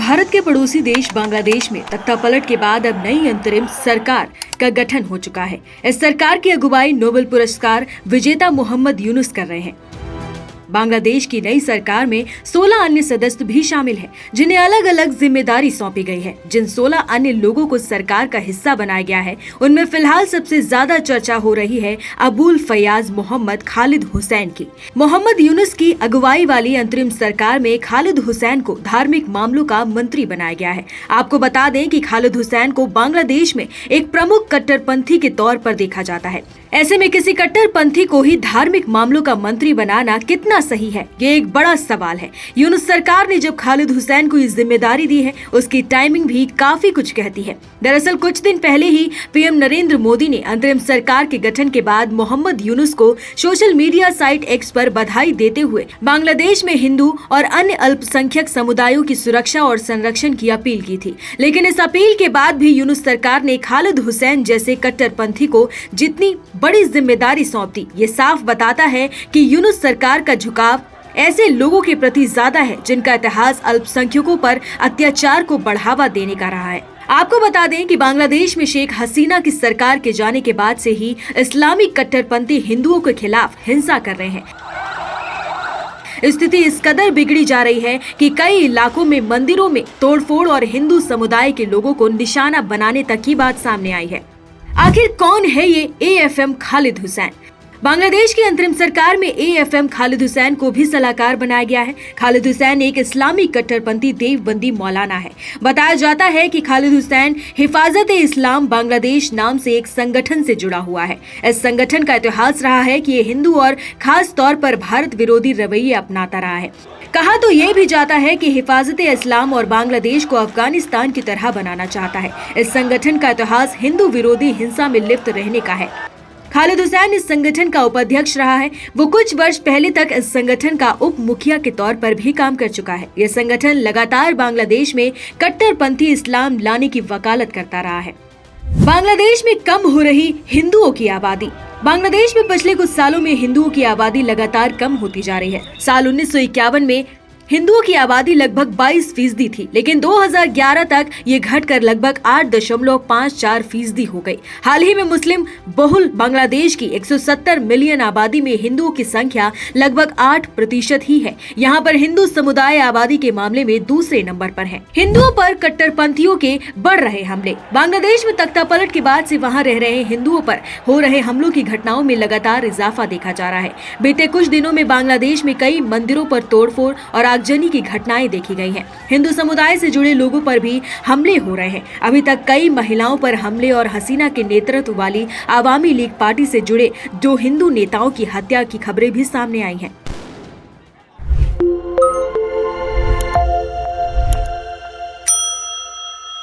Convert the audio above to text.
भारत के पड़ोसी देश बांग्लादेश में तख्तापलट के बाद अब नई अंतरिम सरकार का गठन हो चुका है। इस सरकार की अगुवाई नोबेल पुरस्कार विजेता मोहम्मद यूनुस कर रहे हैं। बांग्लादेश की नई सरकार में 16 अन्य सदस्य भी शामिल हैं, जिन्हें अलग अलग जिम्मेदारी सौंपी गई है। जिन 16 अन्य लोगों को सरकार का हिस्सा बनाया गया है, उनमें फिलहाल सबसे ज्यादा चर्चा हो रही है अबुल फयाज मोहम्मद खालिद हुसैन की। मोहम्मद यूनुस की अगुवाई वाली अंतरिम सरकार में खालिद हुसैन को धार्मिक मामलों का मंत्री बनाया गया है। आपको बता दें कि खालिद हुसैन को बांग्लादेश में एक प्रमुख कट्टरपंथी के तौर पर देखा जाता है। ऐसे में किसी कट्टरपंथी को ही धार्मिक मामलों का मंत्री बनाना कितना सही है, ये एक बड़ा सवाल है। यूनुस सरकार ने जब खालिद हुसैन को ये जिम्मेदारी दी है, उसकी टाइमिंग भी काफी कुछ कहती है। दरअसल कुछ दिन पहले ही पीएम नरेंद्र मोदी ने अंतरिम सरकार के गठन के बाद मोहम्मद यूनुस को सोशल मीडिया साइट एक्स पर बधाई देते हुए बांग्लादेश में हिंदू और अन्य अल्पसंख्यक समुदायों की सुरक्षा और संरक्षण की अपील की थी। लेकिन इस अपील के बाद भी यूनुस सरकार ने खालिद हुसैन जैसे कट्टरपंथी को जितनी बड़ी जिम्मेदारी सौंप दी, ये साफ बताता है कि यूनुस सरकार का झुकाव ऐसे लोगों के प्रति ज्यादा है जिनका इतिहास अल्पसंख्यकों पर अत्याचार को बढ़ावा देने का रहा है। आपको बता दें कि बांग्लादेश में शेख हसीना की सरकार के जाने के बाद से ही इस्लामिक कट्टरपंथी हिंदुओं के खिलाफ हिंसा कर रहे हैं। स्थिति इस कदर बिगड़ी जा रही है कि कई इलाकों में मंदिरों में तोड़फोड़ और हिंदू समुदाय के लोगों को निशाना बनाने तक की बात सामने आई है। आखिर कौन है ये एएफएम खालिद हुसैन? बांग्लादेश की अंतरिम सरकार में एएफएम खालिद हुसैन को भी सलाहकार बनाया गया है। खालिद हुसैन एक इस्लामी कट्टरपंथी देवबंदी मौलाना है। बताया जाता है कि खालिद हुसैन हिफाजत-ए-इस्लाम बांग्लादेश नाम से एक संगठन से जुड़ा हुआ है। इस संगठन का इतिहास रहा है कि ये हिंदू और खास तौर पर भारत विरोधी रवैये अपनाता रहा है। कहा तो ये भी जाता है कि हिफाजत-ए-इस्लाम और बांग्लादेश को अफगानिस्तान की तरह बनाना चाहता है। इस संगठन का इतिहास हिंदू विरोधी हिंसा में लिप्त रहने का है। खालिद हुसैन इस संगठन का उपाध्यक्ष रहा है। वो कुछ वर्ष पहले तक इस संगठन का उप मुखिया के तौर पर भी काम कर चुका है। यह संगठन लगातार बांग्लादेश में कट्टरपंथी इस्लाम लाने की वकालत करता रहा है। बांग्लादेश में कम हो रही हिंदुओं की आबादी। बांग्लादेश में पिछले कुछ सालों में हिंदुओं की आबादी लगातार कम होती जा रही है। साल 1951 में हिंदुओं की आबादी लगभग 22% थी, लेकिन 2011 तक ये घटकर लगभग 8.54% हो गई। हाल ही में मुस्लिम बहुल बांग्लादेश की 170 मिलियन आबादी में हिंदुओं की संख्या लगभग 8% ही है। यहाँ पर हिंदू समुदाय आबादी के मामले में दूसरे नंबर पर है। हिंदुओं पर कट्टरपंथियों के बढ़ रहे हमले। बांग्लादेश में तख्तापलट के बाद से वहाँ रह रहे हिंदुओं पर हो रहे हमलों की घटनाओं में लगातार इजाफा देखा जा रहा है। बीते कुछ दिनों में बांग्लादेश में कई मंदिरों पर तोड़फोड़ और आगजनी की घटनाएं देखी गई हैं। हिंदू समुदाय से जुड़े लोगों पर भी हमले हो रहे हैं। अभी तक कई महिलाओं पर हमले और हसीना के नेतृत्व वाली आवामी लीग पार्टी से जुड़े 2 हिंदू नेताओं की हत्या की खबरें भी सामने आई हैं।